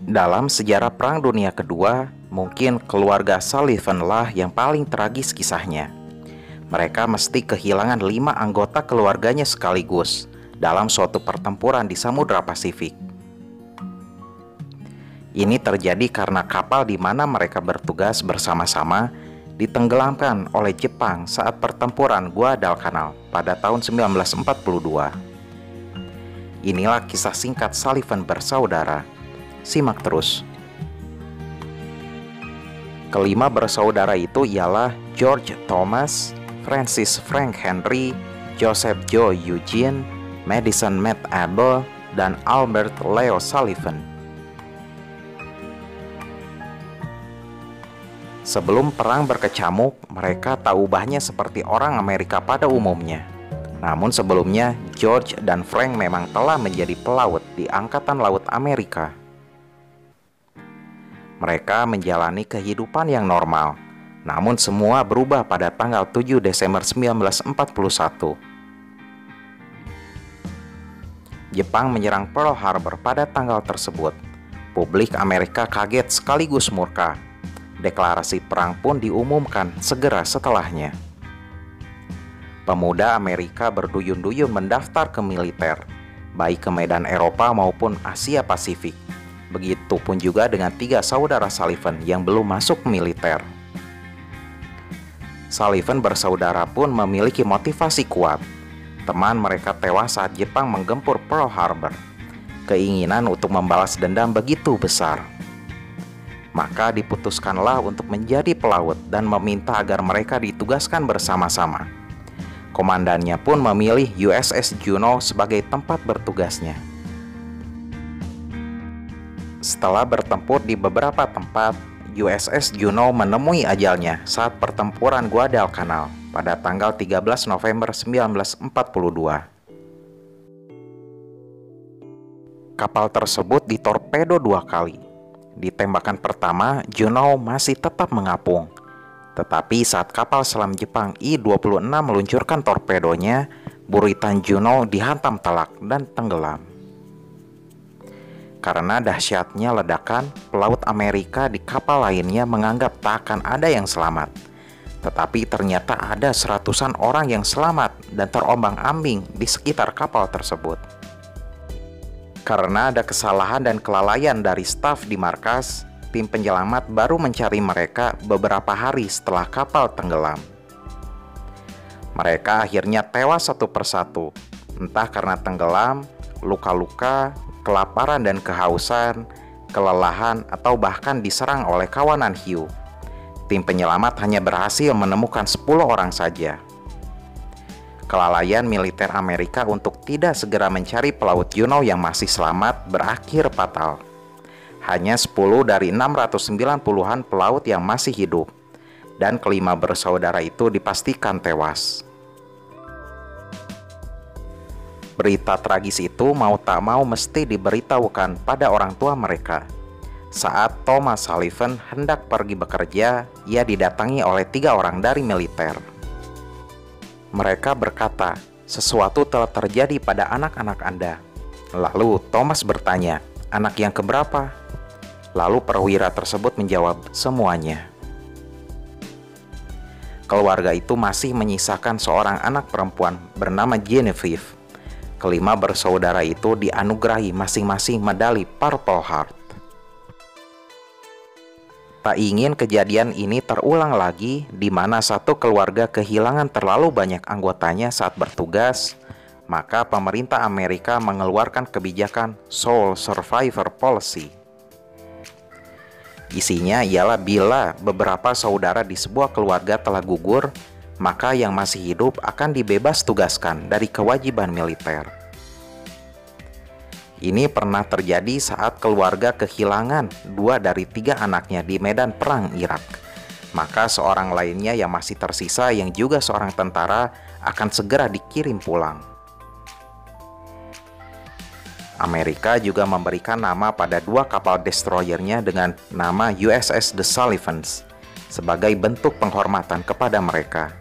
Dalam sejarah Perang Dunia Kedua, mungkin keluarga Sullivan lah yang paling tragis kisahnya. Mereka mesti kehilangan 5 anggota keluarganya sekaligus dalam suatu pertempuran di Samudra Pasifik. Ini terjadi karena kapal di mana mereka bertugas bersama-sama ditenggelamkan oleh Jepang saat pertempuran Guadalcanal pada tahun 1942. Inilah kisah singkat Sullivan bersaudara. Simak terus. Kelima bersaudara itu ialah George Thomas, Francis Frank Henry, Joseph Joe Eugene, Madison Matt Abel, dan Albert Leo Sullivan. Sebelum perang berkecamuk, mereka tak ubahnya seperti orang Amerika pada umumnya. Namun sebelumnya, George dan Frank memang telah menjadi pelaut di Angkatan Laut Amerika. Mereka menjalani kehidupan yang normal, namun semua berubah pada tanggal 7 Desember 1941. Jepang menyerang Pearl Harbor pada tanggal tersebut. Publik Amerika kaget sekaligus murka. Deklarasi perang pun diumumkan segera setelahnya. Pemuda Amerika berduyun-duyun mendaftar ke militer, baik ke medan Eropa maupun Asia Pasifik. Begitupun juga dengan 3 saudara Sullivan yang belum masuk militer. Sullivan bersaudara pun memiliki motivasi kuat. Teman mereka tewas saat Jepang menggempur Pearl Harbor. Keinginan untuk membalas dendam begitu besar. Maka diputuskanlah untuk menjadi pelaut dan meminta agar mereka ditugaskan bersama-sama. Komandannya pun memilih USS Juno sebagai tempat bertugasnya. Setelah bertempur di beberapa tempat, USS Juno menemui ajalnya saat pertempuran Guadalcanal pada tanggal 13 November 1942. Kapal tersebut ditorpedo 2 kali. Di tembakan pertama, Juno masih tetap mengapung. Tetapi saat kapal selam Jepang I-26 meluncurkan torpedonya, buritan Juno dihantam telak dan tenggelam. Karena dahsyatnya ledakan, pelaut Amerika di kapal lainnya menganggap tak akan ada yang selamat. Tetapi ternyata ada seratusan orang yang selamat dan terombang-ambing di sekitar kapal tersebut. Karena ada kesalahan dan kelalaian dari staf di markas, tim penyelamat baru mencari mereka beberapa hari setelah kapal tenggelam. Mereka akhirnya tewas satu persatu, entah karena tenggelam, luka-luka, kelaparan dan kehausan, kelelahan, atau bahkan diserang oleh kawanan hiu. Tim penyelamat hanya berhasil menemukan 10 orang saja. Kelalaian militer Amerika untuk tidak segera mencari pelaut Juno yang masih selamat berakhir fatal. Hanya 10 dari 690-an pelaut yang masih hidup, dan kelima bersaudara itu dipastikan tewas. Berita tragis itu mau tak mau mesti diberitahukan pada orang tua mereka. Saat Thomas Sullivan hendak pergi bekerja, ia didatangi oleh 3 orang dari militer. Mereka berkata, sesuatu telah terjadi pada anak-anak Anda. Lalu Thomas bertanya, anak yang keberapa? Lalu perwira tersebut menjawab, semuanya. Keluarga itu masih menyisakan seorang anak perempuan bernama Genevieve. Kelima bersaudara itu dianugerahi masing-masing medali Purple Heart. Tak ingin kejadian ini terulang lagi, di mana satu keluarga kehilangan terlalu banyak anggotanya saat bertugas, maka pemerintah Amerika mengeluarkan kebijakan Sole Survivor Policy. Isinya ialah bila beberapa saudara di sebuah keluarga telah gugur, maka yang masih hidup akan dibebas tugaskan dari kewajiban militer. Ini pernah terjadi saat keluarga kehilangan 2 dari 3 anaknya di medan perang Irak. Maka seorang lainnya yang masih tersisa yang juga seorang tentara akan segera dikirim pulang. Amerika juga memberikan nama pada 2 kapal destroyernya dengan nama USS The Sullivans sebagai bentuk penghormatan kepada mereka.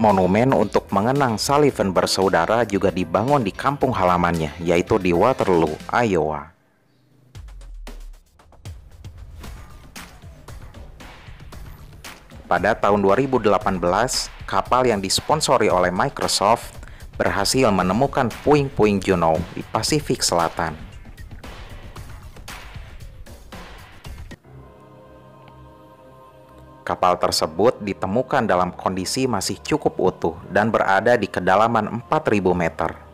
Monumen untuk mengenang Sullivan bersaudara juga dibangun di kampung halamannya, yaitu di Waterloo, Iowa. Pada tahun 2018, kapal yang disponsori oleh Microsoft berhasil menemukan puing-puing Juno di Pasifik Selatan. Kapal tersebut ditemukan dalam kondisi masih cukup utuh dan berada di kedalaman 4.000 meter.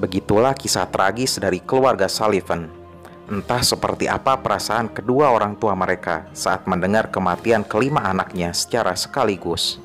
Begitulah kisah tragis dari keluarga Sullivan. Entah seperti apa perasaan kedua orang tua mereka saat mendengar kematian kelima anaknya secara sekaligus.